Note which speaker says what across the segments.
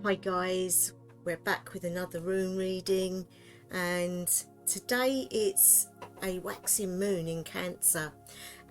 Speaker 1: Hi guys, we're back with another rune reading, and today it's a waxing moon in Cancer,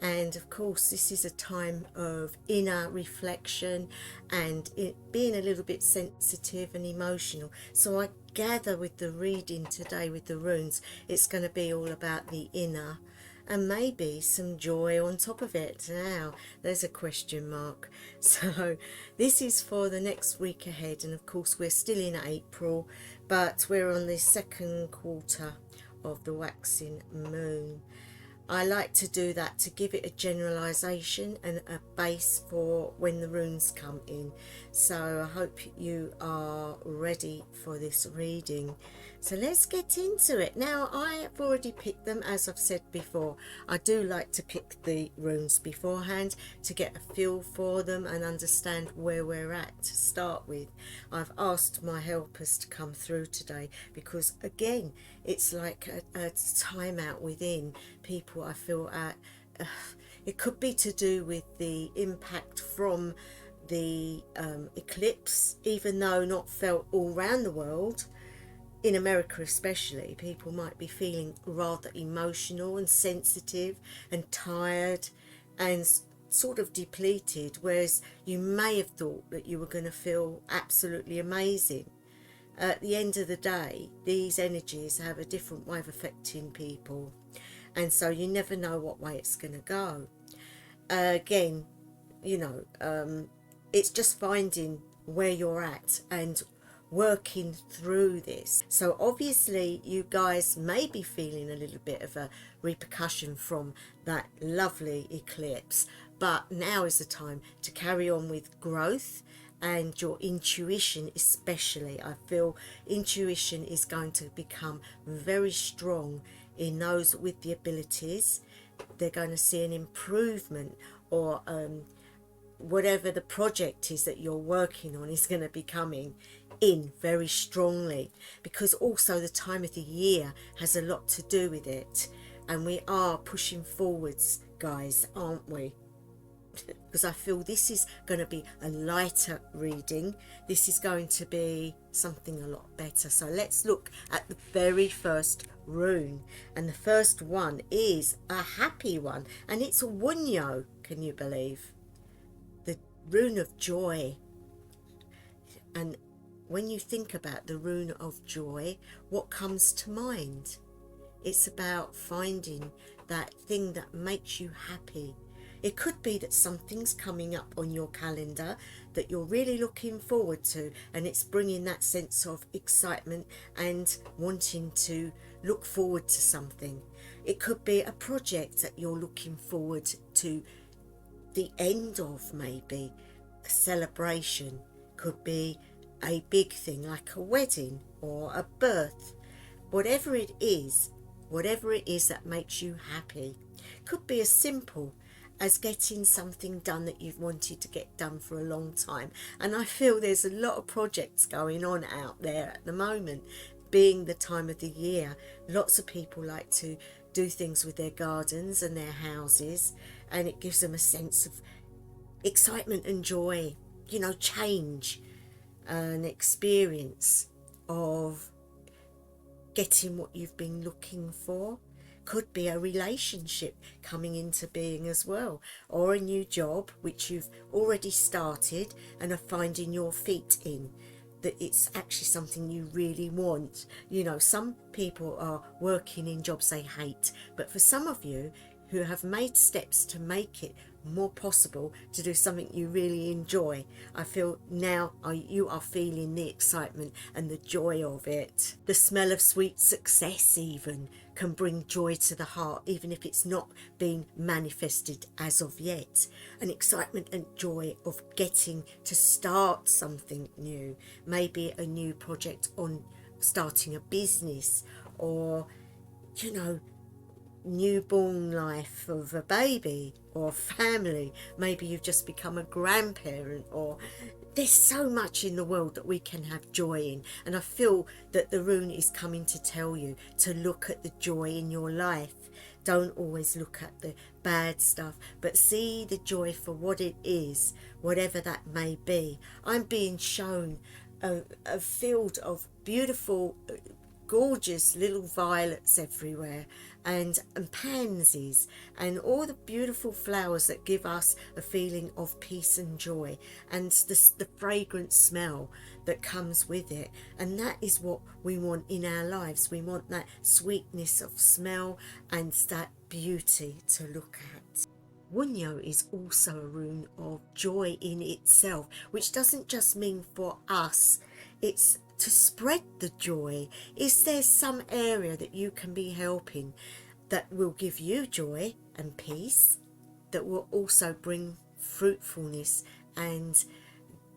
Speaker 1: and of course this is a time of inner reflection and it being a little bit sensitive and emotional. So I gather with the reading today with the runes it's going to be all about the inner and maybe some joy on top of it. Now there's a question mark. So this is for the next week ahead, and of course we're still in April, but we're on the second quarter of the waxing moon. I like to do that to give it a generalization and a base for when the runes come in. So I hope you are ready for this reading. So let's get into it. Now I have already picked them, as I've said before. I do like to pick the runes beforehand to get a feel for them and understand where we're at to start with. I've asked my helpers to come through today because again it's like a time out within people. I feel it could be to do with the impact from the eclipse, even though not felt all around the world. In America especially, people might be feeling rather emotional and sensitive and tired and sort of depleted, whereas you may have thought that you were going to feel absolutely amazing. At the end of the day, these energies have a different way of affecting people, and so you never know what way it's going to go. Again, you know, it's just finding where you're at and working through this. So obviously you guys may be feeling a little bit of a repercussion from that lovely eclipse, but now is the time to carry on with growth and your intuition. Especially I feel intuition is going to become very strong in those with the abilities. They're going to see an improvement, or whatever the project is that you're working on is going to be coming in very strongly, because also the time of the year has a lot to do with it, and we are pushing forwards, guys, aren't we? Because I feel this is going to be a lighter reading. This is going to be something a lot better. So let's look at the very first rune, and the first one is a happy one, and it's a Wunyo. Can you believe? The rune of joy. And when you think about the rune of joy, what comes to mind? It's about finding that thing that makes you happy. It could be that something's coming up on your calendar that you're really looking forward to, and it's bringing that sense of excitement and wanting to look forward to something. It could be a project that you're looking forward to the end of, maybe a celebration. Could be a big thing like a wedding or a birth. Whatever it is that makes you happy. Could be as simple as getting something done that you've wanted to get done for a long time. And I feel there's a lot of projects going on out there at the moment, being the time of the year. Lots of people like to do things with their gardens and their houses, and it gives them a sense of excitement and joy, you know, change, an experience of getting what you've been looking for. Could be a relationship coming into being as well, or a new job which you've already started and are finding your feet in, that it's actually something you really want. You know, some people are working in jobs they hate, but for some of you who have made steps to make it more possible to do something you really enjoy, I feel now you are feeling the excitement and the joy of it. The smell of sweet success even can bring joy to the heart, even if it's not been manifested as of yet. An excitement and joy of getting to start something new, maybe a new project on starting a business, or, you know, newborn life of a baby or family. Maybe you've just become a grandparent, or there's so much in the world that we can have joy in, and I feel that the rune is coming to tell you to look at the joy in your life. Don't always look at the bad stuff, but see the joy for what it is, whatever that may be. I'm being shown a field of beautiful, gorgeous little violets everywhere, and pansies, and all the beautiful flowers that give us a feeling of peace and joy, and the fragrant smell that comes with it. And that is what we want in our lives. We want that sweetness of smell and that beauty to look at. Wunjo is also a rune of joy in itself, which doesn't just mean for us, it's to spread the joy. Is there some area that you can be helping that will give you joy and peace, that will also bring fruitfulness and,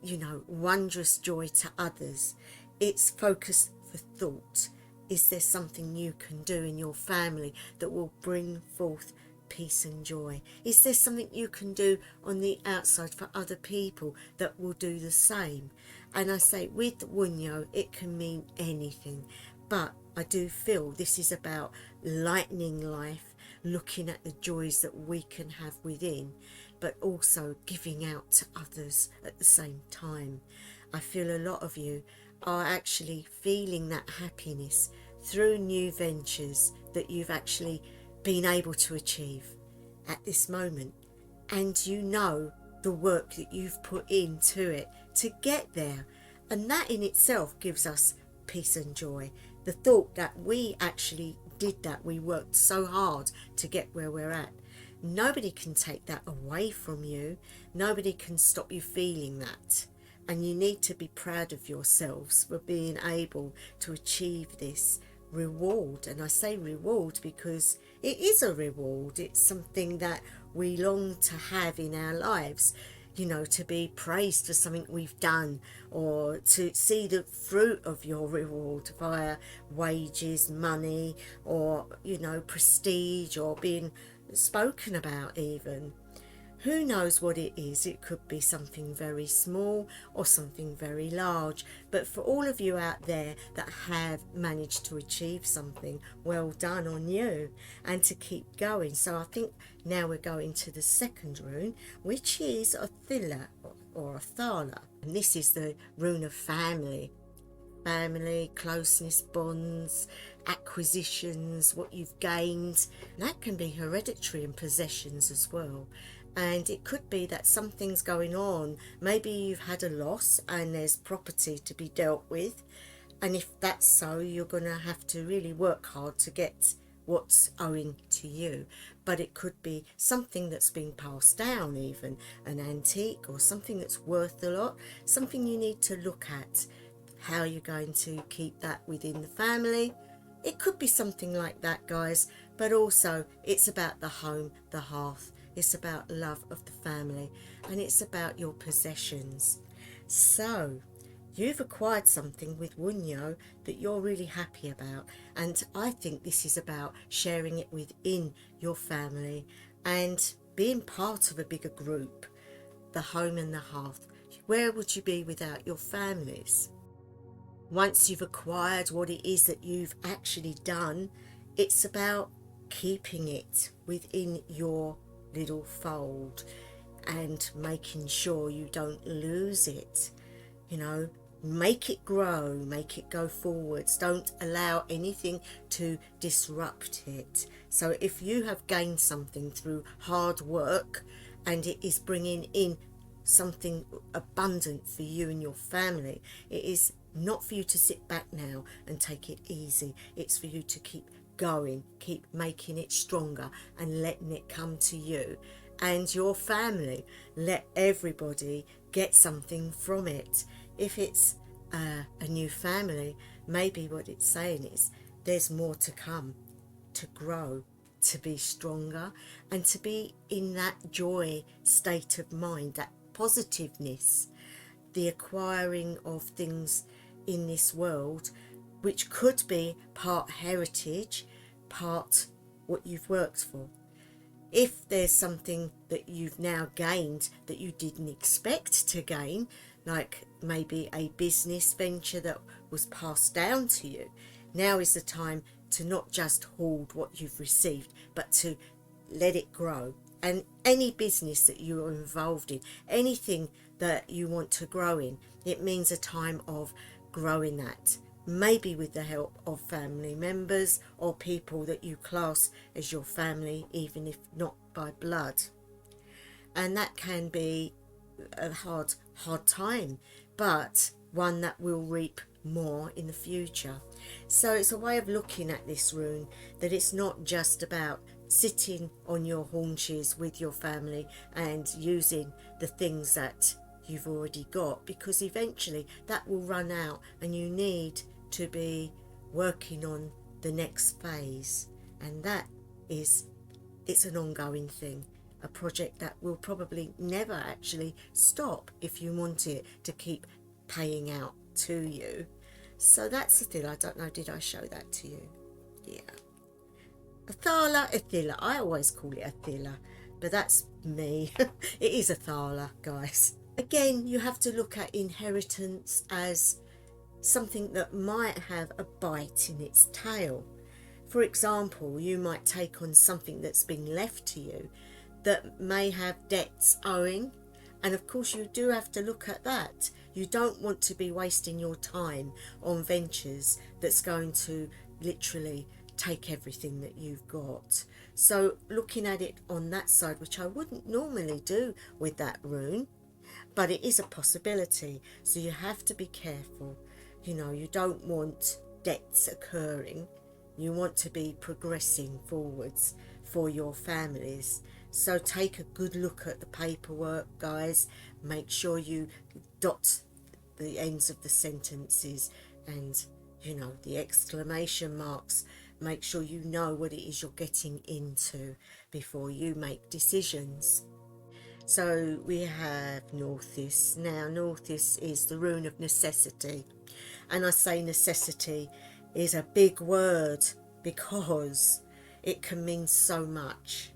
Speaker 1: you know, wondrous joy to others? It's focus for thought. Is there something you can do in your family that will bring forth peace and joy? Is there something you can do on the outside for other people that will do the same? And I say with Wunjo, it can mean anything, but I do feel this is about lightening life, looking at the joys that we can have within, but also giving out to others at the same time. I feel a lot of you are actually feeling that happiness through new ventures that you've actually been able to achieve at this moment, and you know the work that you've put into it to get there, and that in itself gives us peace and joy. The thought that we actually did that, we worked so hard to get where we're at. Nobody can take that away from you. Nobody can stop you feeling that, and you need to be proud of yourselves for being able to achieve this reward. And I say reward because it is a reward. It's something that we long to have in our lives, you know, to be praised for something we've done, or to see the fruit of your reward via wages, money, or, you know, prestige, or being spoken about even. Who knows what it is? It could be something very small or something very large. But for all of you out there that have managed to achieve something, well done on you, and to keep going. So I think now we're going to the second rune, which is Othila or Othala. And this is the rune of family. Family, closeness, bonds, acquisitions, what you've gained. That can be hereditary and possessions as well. And it could be that something's going on. Maybe you've had a loss and there's property to be dealt with. And if that's so, you're going to have to really work hard to get what's owing to you. But it could be something that's been passed down, even an antique or something that's worth a lot, something you need to look at. How you're going to keep that within the family. It could be something like that, guys, but also it's about the home, the hearth. It's about love of the family, and it's about your possessions. So you've acquired something with Wunjo that you're really happy about, and I think this is about sharing it within your family and being part of a bigger group, the home and the hearth. Where would you be without your families? Once you've acquired what it is that you've actually done, it's about keeping it within your little fold and making sure you don't lose it. You know, make it grow, make it go forwards. Don't allow anything to disrupt it. So if you have gained something through hard work and it is bringing in something abundant for you and your family, it is not for you to sit back now and take it easy. It's for you to keep going, keep making it stronger and letting it come to you and your family. Let everybody get something from it. If it's a new family, maybe what it's saying is there's more to come, to grow, to be stronger, and to be in that joy state of mind, that positiveness, the acquiring of things in this world, which could be part heritage, part what you've worked for. If there's something that you've now gained that you didn't expect to gain, like maybe a business venture that was passed down to you, now is the time to not just hold what you've received, but to let it grow, and any business that you are involved in, anything that you want to grow in, it means a time of growing that, maybe with the help of family members or people that you class as your family, even if not by blood. And that can be a hard time, but one that will reap more in the future. So it's a way of looking at this rune, that it's not just about sitting on your haunches with your family and using the things that you've already got, because eventually that will run out and you need to be working on the next phase. And that is, it's an ongoing thing, a project that will probably never actually stop if you want it to keep paying out to you. So that's the thing. I don't know, did I show that to you? Yeah. Athala, Athila. I always call it Athila, but that's me. It is Athala, guys. Again, you have to look at inheritance as something that might have a bite in its tail. For example, you might take on something that's been left to you that may have debts owing, and of course you do have to look at that. You don't want to be wasting your time on ventures that's going to literally take everything that you've got. So looking at it on that side, which I wouldn't normally do with that rune, but it is a possibility. So you have to be careful. You know, you don't want debts occurring. You want to be progressing forwards for your families. So take a good look at the paperwork, guys. Make sure you dot the ends of the sentences and, you know, the exclamation marks. Make sure you know what it is you're getting into before you make decisions. So we have Northeast. Now Northeast is the rune of necessity. And I say necessity is a big word because it can mean so much.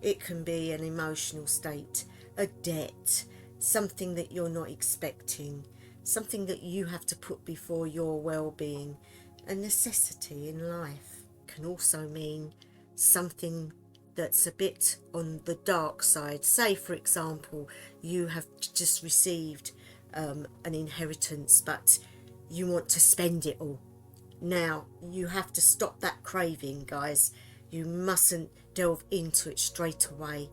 Speaker 1: It can be an emotional state, a debt, something that you're not expecting, something that you have to put before your well-being. A necessity in life can also mean something that's a bit on the dark side. Say, for example, you have just received an inheritance, but you want to spend it all. Now, you have to stop that craving, guys. You mustn't delve into it straight away.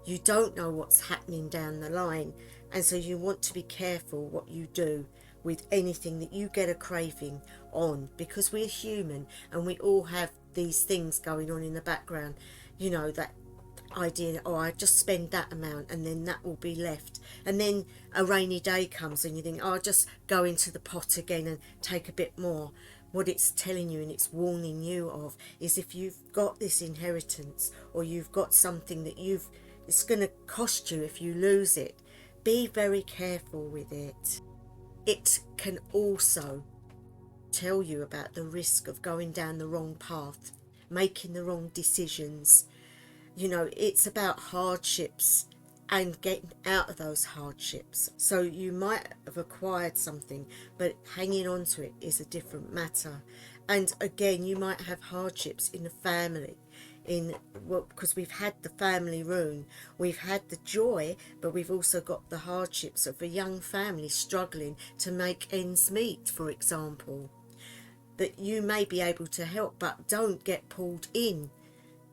Speaker 1: You don't know what's happening down the line, and so you want to be careful what you do with anything that you get a craving on, because we're human and we all have these things going on in the background. You know, that idea, oh, I just spend that amount and then that will be left, and then a rainy day comes and you think, oh, I'll just go into the pot again and take a bit more. What it's telling you and it's warning you of is, if you've got this inheritance or you've got something that it's going to cost you if you lose it, be very careful with it. It can also tell you about the risk of going down the wrong path, making the wrong decisions. You know, it's about hardships and getting out of those hardships. So you might have acquired something, but hanging on to it is a different matter. And again, you might have hardships in the family, because we've had the family rune, we've had the joy, but we've also got the hardships of a young family struggling to make ends meet, for example, that you may be able to help, but don't get pulled in,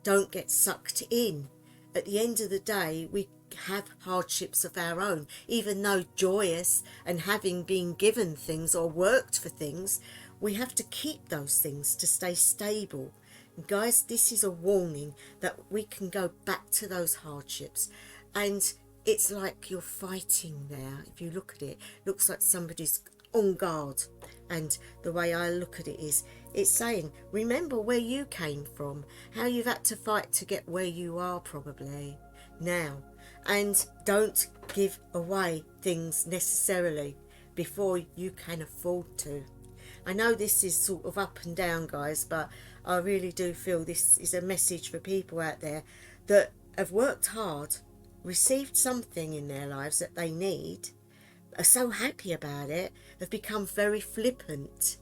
Speaker 1: don't get sucked in. At the end of the day, we have hardships of our own, even though joyous and having been given things or worked for things, we have to keep those things to stay stable. And guys, this is a warning that we can go back to those hardships, and it's like you're fighting there. If you look at it, it looks like somebody's on guard, and the way I look at it is, it's saying, remember where you came from, how you've had to fight to get where you are probably now, and don't give away things necessarily before you can afford to. I know this is sort of up and down, guys, but I really do feel this is a message for people out there that have worked hard, received something in their lives that they need, are so happy about it, have become very flippant,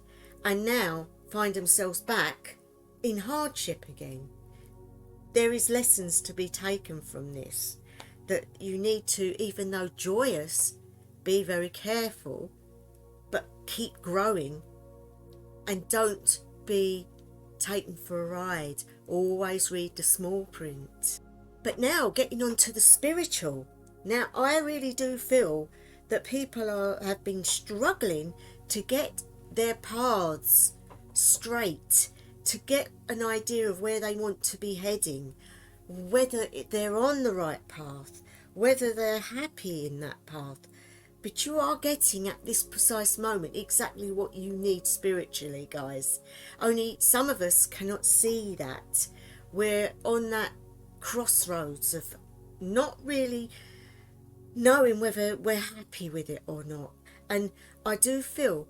Speaker 1: and now find themselves back in hardship again. there is lessons to be taken from this, that you need to, even though joyous, be very careful, but keep growing, and don't be taken for a ride. Always read the small print. But now, getting on to the spiritual. Now, I really do feel that people have been struggling to get their paths straight, to get an idea of where they want to be heading, whether they're on the right path, whether they're happy in that path. But you are getting at this precise moment exactly what you need spiritually, guys. Only some of us cannot see that. We're on that crossroads of not really knowing whether we're happy with it or not. And I do feel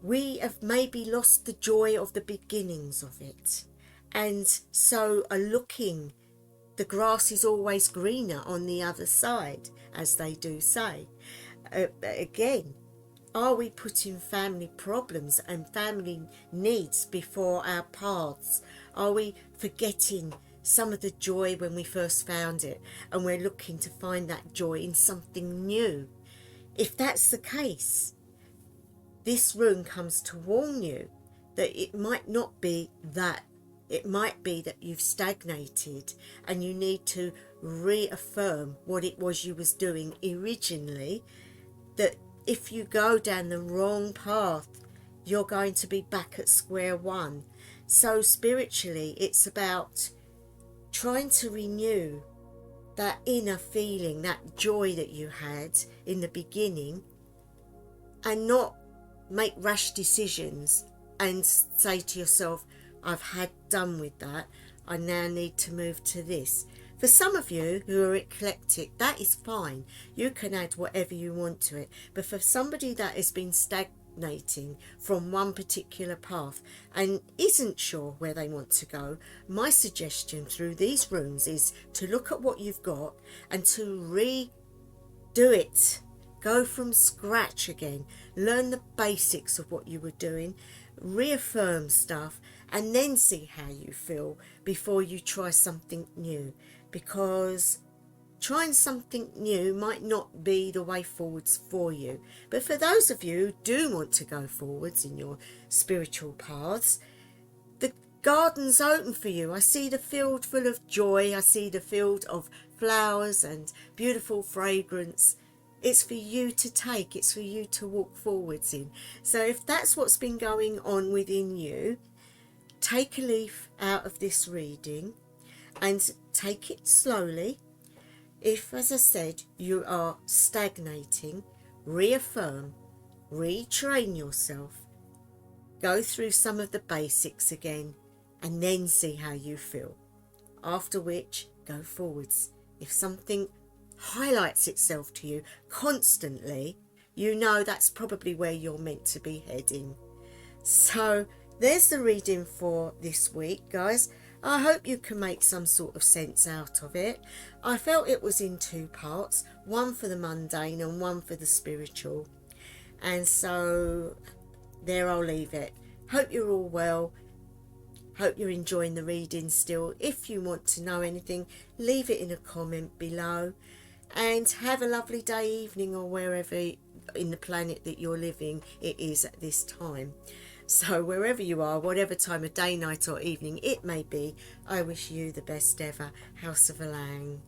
Speaker 1: we have maybe lost the joy of the beginnings of it, and so are looking, the grass is always greener on the other side, as they do say. Again, are we putting family problems and family needs before our paths? Are we forgetting some of the joy when we first found it, and we're looking to find that joy in something new? If that's the case, this rune comes to warn you that it might not be that. It might be that you've stagnated and you need to reaffirm what it was you was doing originally, that if you go down the wrong path, you're going to be back at square one. So spiritually, it's about trying to renew that inner feeling, that joy that you had in the beginning, and not make rash decisions and say to yourself, I've had done with that, I now need to move to this. For some of you who are eclectic, that is fine. You can add whatever you want to it. But for somebody that has been stagnating from one particular path and isn't sure where they want to go, my suggestion through these runes is to look at what you've got and to redo it. Go from scratch again. Learn the basics of what you were doing. Reaffirm stuff, and then see how you feel before you try something new. Because trying something new might not be the way forwards for you. But for those of you who do want to go forwards in your spiritual paths, the garden's open for you. I see the field full of joy. I see the field of flowers and beautiful fragrance. It's for you to take. It's for you to walk forwards in. So if that's what's been going on within you, take a leaf out of this reading and take it slowly. If, as I said, you are stagnating, reaffirm, retrain yourself, go through some of the basics again, and then see how you feel. After which, go forwards. If something highlights itself to you constantly, you know that's probably where you're meant to be heading. So there's the reading for this week, guys. I hope you can make some sort of sense out of it. I felt it was in two parts, one for the mundane and one for the spiritual. And so there I'll leave it. Hope you're all well. Hope you're enjoying the reading still. If you want to know anything, leave it in a comment below. And have a lovely day, evening, or wherever in the planet that you're living it is at this time. So wherever you are, whatever time of day, night or evening it may be, I wish you the best ever. House of Alang.